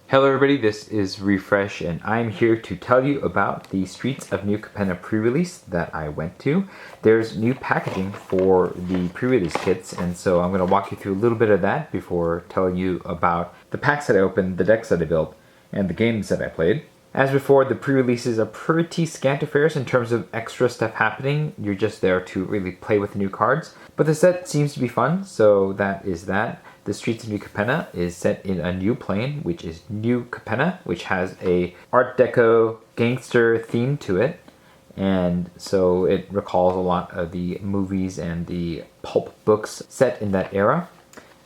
Hello everybody, this is Refresh and I'm here to tell you about the Streets of New Capenna pre-release that I went to. There's new packaging for the pre-release kits, and so I'm going to walk you through a little bit of that before telling you about the packs that I opened, the decks that I built, and the games that I played. As before, the pre-releases are pretty scant affairs in terms of extra stuff happening. You're just there to really play with the new cards. But the set seems to be fun, so that is that. The Streets of New Capenna is set in a new plane, which is New Capenna, which has a Art Deco gangster theme to it. And so it recalls a lot of the movies and the pulp books set in that era.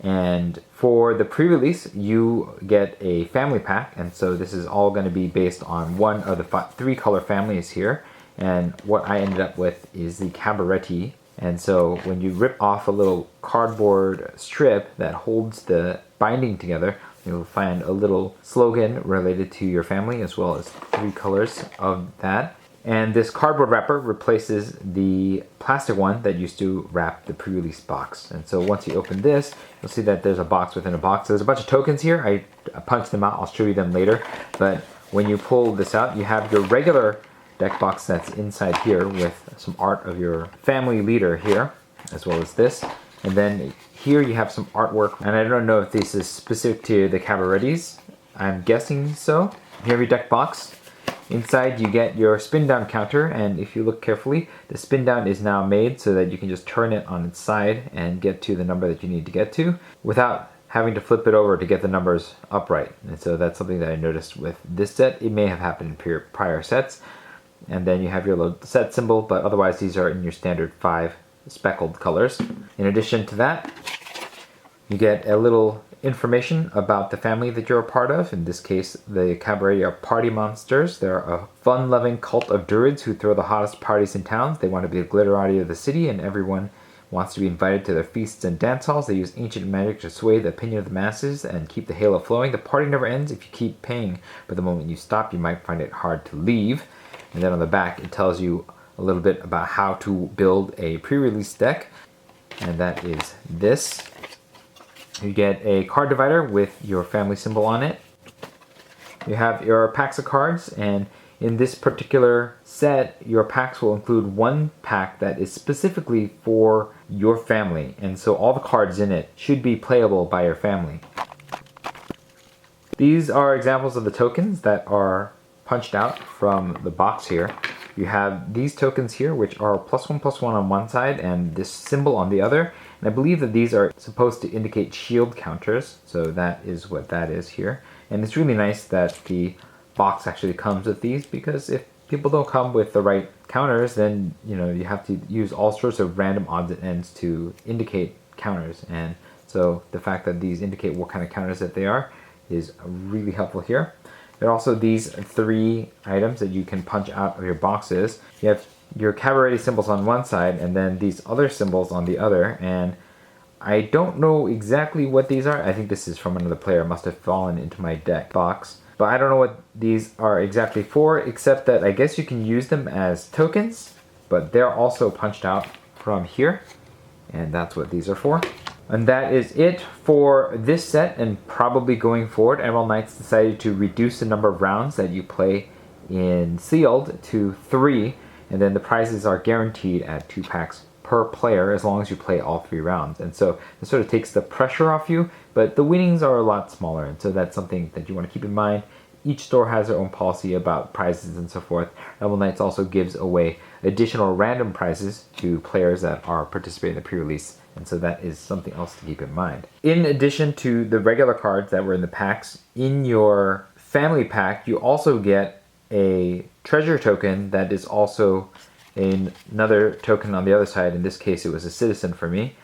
And for the pre-release, you get a family pack, and so this is all going to be based on one of the three color families here. And what I ended up with is the Cabaretti. And so when you rip off a little cardboard strip that holds the binding together, you'll find a little slogan related to your family, as well as three colors of that. And this cardboard wrapper replaces the plastic one that used to wrap the pre-release box. And so once you open this, you'll see that there's a box within a box. So there's a bunch of tokens here. I punched them out. I'll show you them later. But when you pull this out, you have your regular deck box that's inside here with some art of your family leader here, as well as this. And then here you have some artwork. And I don't know if this is specific to the Cabarettis. I'm guessing so. Here you have your deck box. Inside you get your spin down counter, and if you look carefully, the spin down is now made so that you can just turn it on its side and get to the number that you need to get to without having to flip it over to get the numbers upright. And so that's something that I noticed with this set. It may have happened in prior sets. And then you have your little set symbol, but otherwise these are in your standard 5 speckled colors. In addition to that, you get a little information about the family that you're a part of. In this case, the Cabaret are party monsters. They're a fun-loving cult of druids who throw the hottest parties in towns. They want to be the glitterati of the city, and everyone wants to be invited to their feasts and dance halls. They use ancient magic to sway the opinion of the masses and keep the halo flowing. The party never ends if you keep paying, but the moment you stop, you might find it hard to leave. And then on the back, it tells you a little bit about how to build a pre-release deck, and that is this. You get a card divider with your family symbol on it. You have your packs of cards, and in this particular set, your packs will include one pack that is specifically for your family, and so all the cards in it should be playable by your family. These are examples of the tokens that are punched out from the box here. You have these tokens here, which are +1/+1 on one side and this symbol on the other. And I believe that these are supposed to indicate shield counters, so that is what that is here. And it's really nice that the box actually comes with these, because if people don't come with the right counters, then you have to use all sorts of random odds and ends to indicate counters. And so the fact that these indicate what kind of counters that they are is really helpful here. There are also these 3 items that you can punch out of your boxes. You have your Cabaret symbols on one side, and then these other symbols on the other. And I don't know exactly what these are. I think this is from another player. It must have fallen into my deck box. But I don't know what these are exactly for, except that I guess you can use them as tokens, but they're also punched out from here. And that's what these are for. And that is it for this set, and probably going forward, Emerald Knights decided to reduce the number of rounds that you play in Sealed to 3, and then the prizes are guaranteed at 2 packs per player as long as you play all 3 rounds. And so this sort of takes the pressure off you, but the winnings are a lot smaller, and so that's something that you want to keep in mind. Each store has their own policy about prizes and so forth. Emerald Knights also gives away additional random prizes to players that are participating in the pre-release. And so that is something else to keep in mind. In addition to the regular cards that were in the packs, in your family pack, you also get a treasure token that is also another token on the other side. In this case, it was a citizen for me.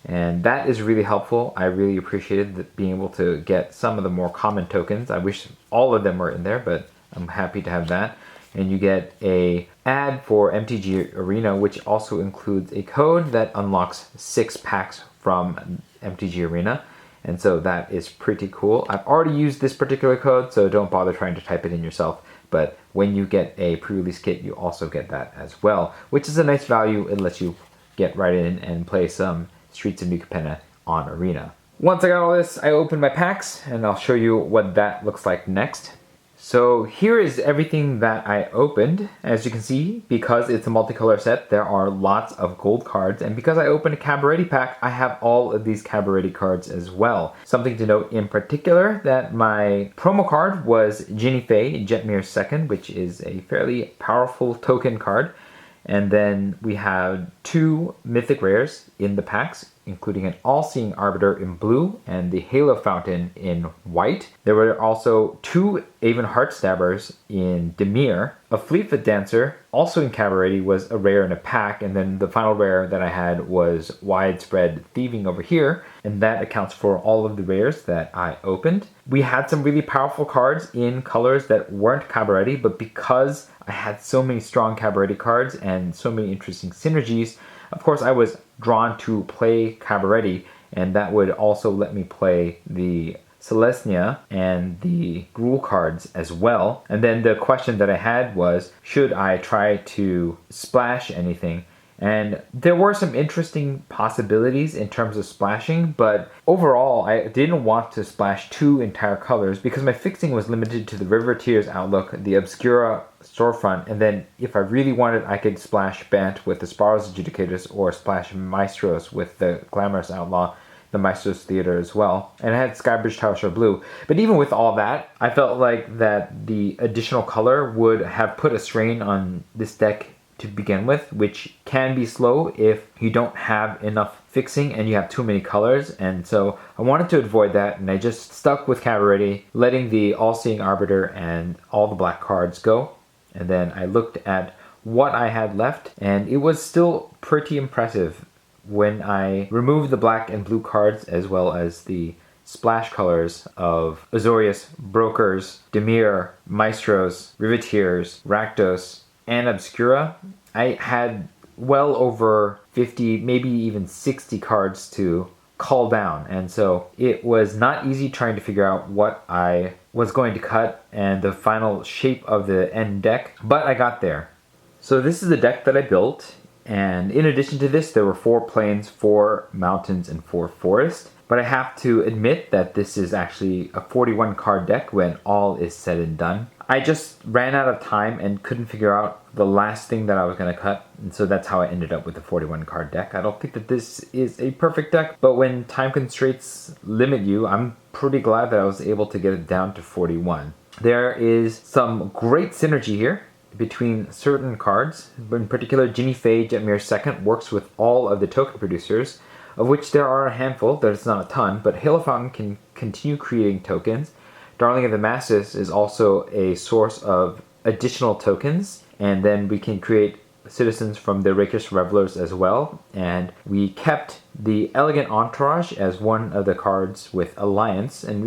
And that is really helpful. I really appreciated being able to get some of the more common tokens. I wish all of them were in there, but I'm happy to have that. And you get a ad for MTG Arena, which also includes a code that unlocks 6 packs from MTG Arena. And so that is pretty cool. I've already used this particular code, so don't bother trying to type it in yourself. But when you get a pre-release kit, you also get that as well, which is a nice value. It lets you get right in and play some Streets of New Capenna on Arena. Once I got all this, I opened my packs, and I'll show you what that looks like next. So here is everything that I opened. As you can see, because it's a multicolor set, there are lots of gold cards, and because I opened a Cabaret pack, I have all of these Cabaret cards as well. Something to note in particular, that my promo card was Ginny Faye, Jetmir's Second, which is a fairly powerful token card. And then we have 2 mythic rares in the packs, including an All-Seeing Arbiter in blue and the Halo Fountain in white. There were also 2 Aven Heartstabbers in Demir. A Fleetfoot Dancer, also in Cabaret, was a rare in a pack, and then the final rare that I had was Widespread Thieving over here, and that accounts for all of the rares that I opened. We had some really powerful cards in colors that weren't Cabaret, but because I had so many strong Cabaret cards and so many interesting synergies, of course I was drawn to play Cabaret, and that would also let me play the Celestia and the Gruul cards as well. And then the question that I had was, should I try to splash anything? And there were some interesting possibilities in terms of splashing, but overall I didn't want to splash 2 entire colors because my fixing was limited to the River Tears Outlook, the Obscura storefront, and then if I really wanted, I could splash Bant with the Sparrow's Adjudicators or splash Maestros with the Glamorous Outlaw, the Maestros Theater as well. And I had Skybridge Tower Shore Blue. But even with all that, I felt like that the additional color would have put a strain on this deck to begin with, which can be slow if you don't have enough fixing and you have too many colors. And so I wanted to avoid that, and I just stuck with Cabaret, letting the All-Seeing Arbiter and all the black cards go. And then I looked at what I had left, and it was still pretty impressive when I removed the black and blue cards as well as the splash colors of Azorius, Brokers, Demir, Maestros, Riveteers, Rakdos, and Obscura. I had well over 50, maybe even 60 cards to call down, and so it was not easy trying to figure out what I was going to cut and the final shape of the end deck, but I got there. So this is the deck that I built, and in addition to this there were 4 plains, 4 mountains, and 4 forests. But I have to admit that this is actually a 41 card deck when all is said and done. I just ran out of time and couldn't figure out the last thing that I was going to cut, and so that's how I ended up with the 41 card deck. I don't think that this is a perfect deck, but when time constraints limit you, I'm pretty glad that I was able to get it down to 41. There is some great synergy here between certain cards. In particular, Ginny Faye, Jetmir's Second, works with all of the token producers, of which there are a handful. There's not a ton, but Halo Fountain can continue creating tokens. Darling of the Masses is also a source of additional tokens, and then we can create citizens from the Rakish Revelers as well. And we kept the Elegant Entourage as one of the cards with Alliance, and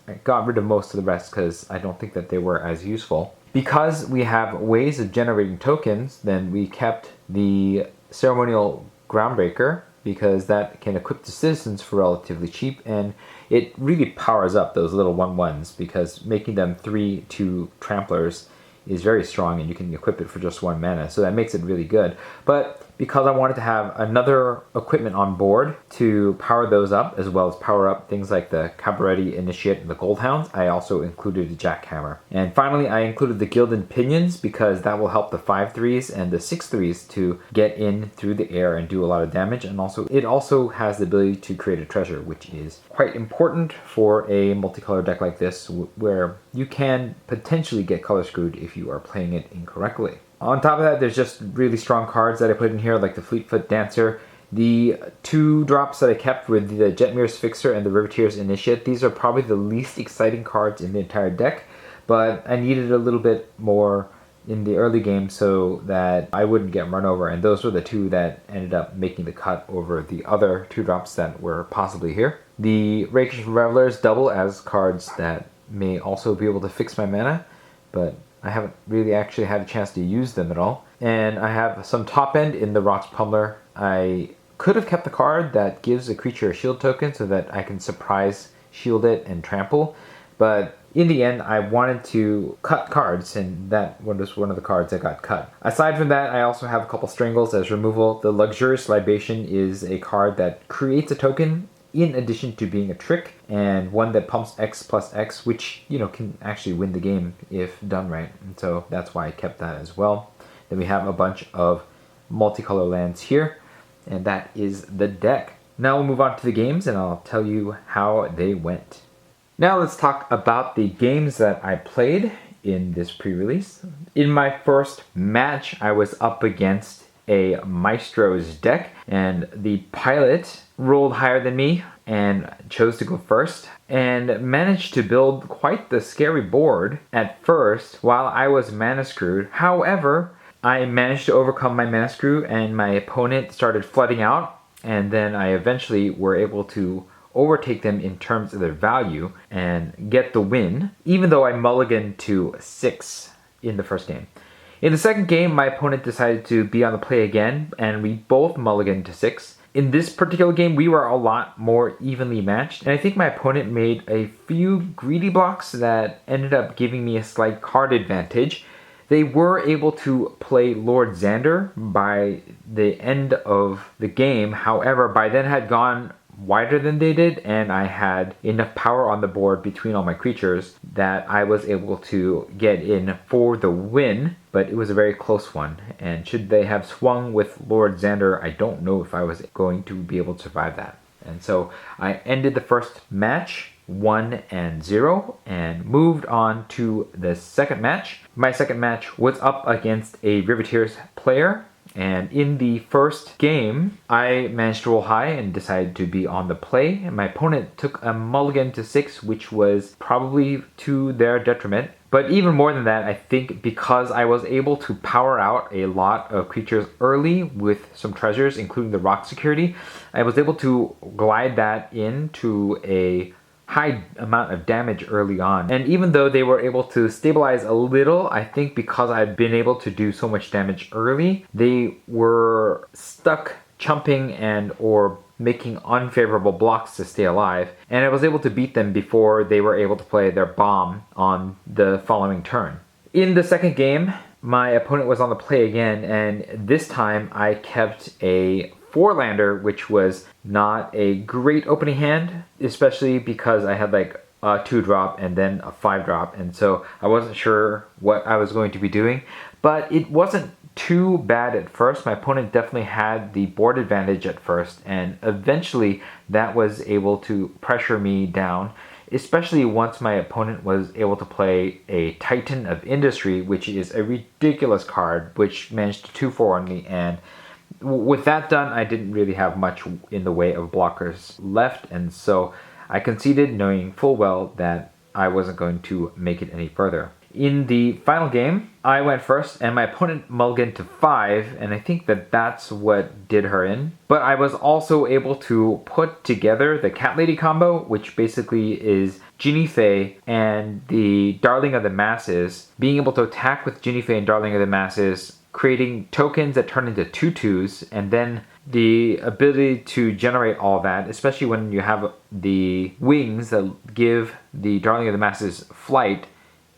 we got rid of most of the rest because I don't think that they were as useful. Because we have ways of generating tokens, then we kept the Ceremonial Groundbreaker, because that can equip the citizens for relatively cheap, and it really powers up those little 1/1s, because making them 3/2 tramplers is very strong, and you can equip it for just 1 mana, so that makes it really good. But because I wanted to have another equipment on board to power those up, as well as power up things like the Cabaret Initiate and the Goldhounds, I also included a Jackhammer. And finally, I included the Gilded Pinions, because that will help the 5/3s and the 6/3s to get in through the air and do a lot of damage. And also, it also has the ability to create a treasure, which is quite important for a multicolor deck like this, where you can potentially get color screwed if you are playing it incorrectly. On top of that, there's just really strong cards that I put in here, like the Fleetfoot Dancer. The 2 drops that I kept were the Jetmir's Fixer and the Riveteers Initiate. These are probably the least exciting cards in the entire deck, but I needed a little bit more in the early game so that I wouldn't get run over, and those were the 2 that ended up making the cut over the other 2 drops that were possibly here. The Rakish Revelers double as cards that may also be able to fix my mana, but I haven't really actually had a chance to use them at all. And I have some top end in the Rocks Pummeler. I could have kept the card that gives a creature a shield token so that I can surprise shield it and trample, but in the end I wanted to cut cards, and that was one of the cards that got cut. Aside from that, I also have a couple Strangles as removal. The Luxurious Libation is a card that creates a token in addition to being a trick and one that pumps X plus X, which, you know, can actually win the game if done right. And so that's why I kept that as well. Then we have a bunch of multicolor lands here, and that is the deck. Now we'll move on to the games and I'll tell you how they went. Now let's talk about the games that I played in this pre-release. In my first match, I was up against a Maestro's deck, and the pilot rolled higher than me and chose to go first and managed to build quite the scary board at first while I was mana screwed. However, I managed to overcome my mana screw and my opponent started flooding out, and then I eventually were able to overtake them in terms of their value and get the win, even though I mulliganed to 6 in the first game. In the second game, my opponent decided to be on the play again, and we both mulliganed to 6. In this particular game, we were a lot more evenly matched, and I think my opponent made a few greedy blocks that ended up giving me a slight card advantage. They were able to play Lord Xander by the end of the game. However, by then had gone wider than they did, and I had enough power on the board between all my creatures that I was able to get in for the win, but it was a very close one. And should they have swung with Lord Xander, I don't know if I was going to be able to survive that. And so I ended the first match 1-0 and moved on to the second match. My second match was up against a Riveteers player, and in the first game, I managed to roll high and decided to be on the play. And my opponent took a mulligan to 6, which was probably to their detriment. But even more than that, I think because I was able to power out a lot of creatures early with some treasures, including the rock security, I was able to glide that into a high amount of damage early on. And even though they were able to stabilize a little, I think because I'd been able to do so much damage early, they were stuck chumping and or making unfavorable blocks to stay alive, and I was able to beat them before they were able to play their bomb on the following turn. In the second game, my opponent was on the play again, and this time I kept a 4-lander, which was not a great opening hand, especially because I had like a 2-drop and then a 5-drop, and so I wasn't sure what I was going to be doing. But it wasn't too bad at first. My opponent definitely had the board advantage at first, and eventually that was able to pressure me down, especially once my opponent was able to play a Titan of Industry, which is a ridiculous card, which managed to 2-4 on me. And with that done, I didn't really have much in the way of blockers left, and so I conceded, knowing full well that I wasn't going to make it any further. In the final game, I went first, and my opponent mulliganed to 5, and I think that that's what did her in. But I was also able to put together the Cat Lady combo, which basically is Ginny Fae and the Darling of the Masses, being able to attack with Ginny Fae and Darling of the Masses, creating tokens that turn into 2/2s, and then the ability to generate all that, especially when you have the wings that give the Darling of the Masses flight,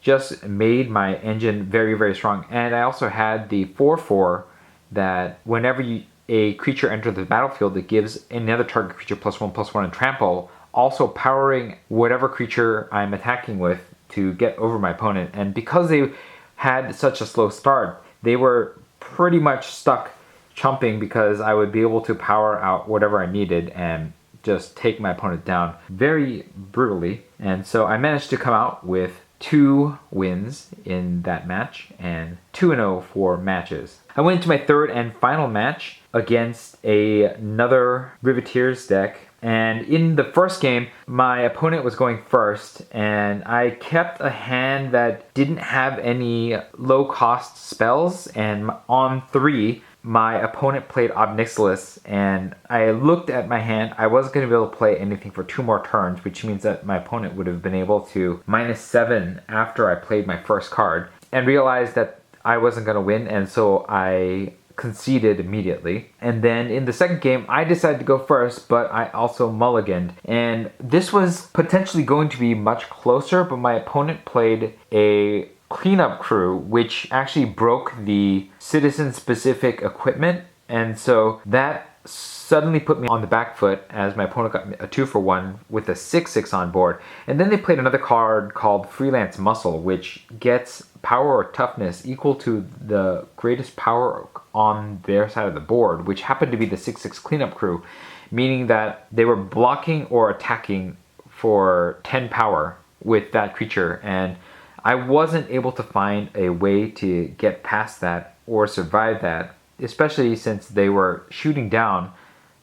just made my engine very, very strong. And I also had the 4/4 that whenever a creature enters the battlefield, it gives another target creature +1/+1 and trample, also powering whatever creature I'm attacking with to get over my opponent. And because they had such a slow start, they were pretty much stuck chumping because I would be able to power out whatever I needed and just take my opponent down very brutally. And so I managed to come out with 2 wins in that match and 2-0 for matches. I went into my third and final match against another Riveteers deck, and in the first game my opponent was going first, and I kept a hand that didn't have any low cost spells, and on 3 my opponent played Ob Nixilis, and I looked at my hand. I wasn't going to be able to play anything for 2 more turns, which means that my opponent would have been able to -7 after I played my first card, and realized that I wasn't going to win, and so I conceded immediately. And then in the second game, I decided to go first, but I also mulliganed. And this was potentially going to be much closer, but my opponent played a cleanup crew, which actually broke the citizen-specific equipment, and so that suddenly put me on the back foot as my opponent got a 2-for-1 with a 6/6 on board. And then they played another card called Freelance Muscle, which gets power or toughness equal to the greatest power on their side of the board, which happened to be the 6/6 cleanup crew, meaning that they were blocking or attacking for 10 power with that creature. And I wasn't able to find a way to get past that or survive that, especially since they were shooting down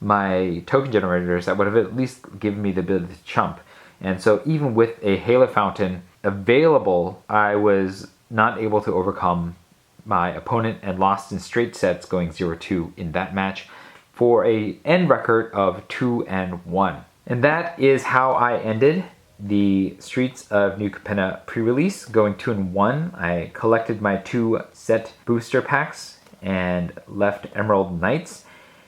my token generators that would have at least given me the ability to chump. And so even with a Halo Fountain available, I was not able to overcome my opponent and lost in straight sets going 0-2 in that match for a end record of 2-1. And that is how I ended the Streets of New Capenna pre-release, going 2-1. I collected my 2 set booster packs and left Emerald Knights.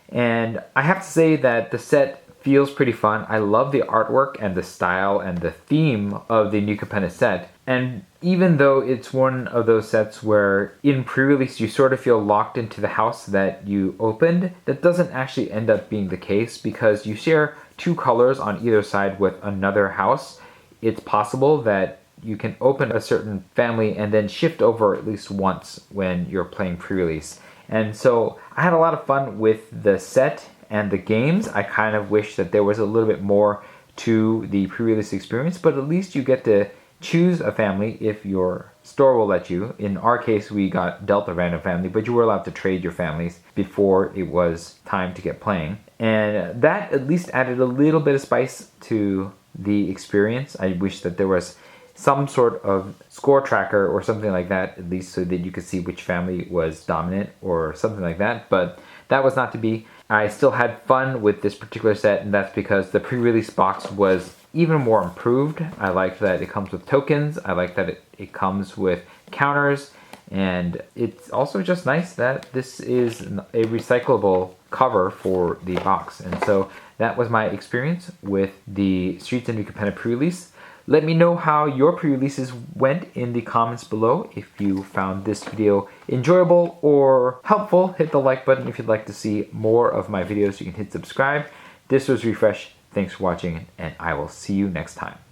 And I have to say that the set feels pretty fun. I love the artwork and the style and the theme of the New Capenna set. And even though it's one of those sets where in pre-release you sort of feel locked into the house that you opened, that doesn't actually end up being the case because you share 2 colors on either side with another house. It's possible that you can open a certain family and then shift over at least once when you're playing pre-release. And so I had a lot of fun with the set and the games. I kind of wish that there was a little bit more to the pre-release experience, but at least you get to choose a family if your store will let you. In our case, we got dealt a random family, but you were allowed to trade your families before it was time to get playing. And that at least added a little bit of spice to the experience. I wish that there was some sort of score tracker or something like that, at least so that you could see which family was dominant or something like that, but that was not to be. I still had fun with this particular set, and that's because the pre-release box was even more improved. I like that it comes with tokens, I like that it comes with counters, and it's also just nice that this is a recyclable cover for the box. And so that was my experience with the Streets of New Capenna pre-release. Let me know how your pre-releases went in the comments below. If you found this video enjoyable or helpful, hit the like button. If you'd like to see more of my videos, you can hit subscribe. This was Refresh. Thanks for watching, and I will see you next time.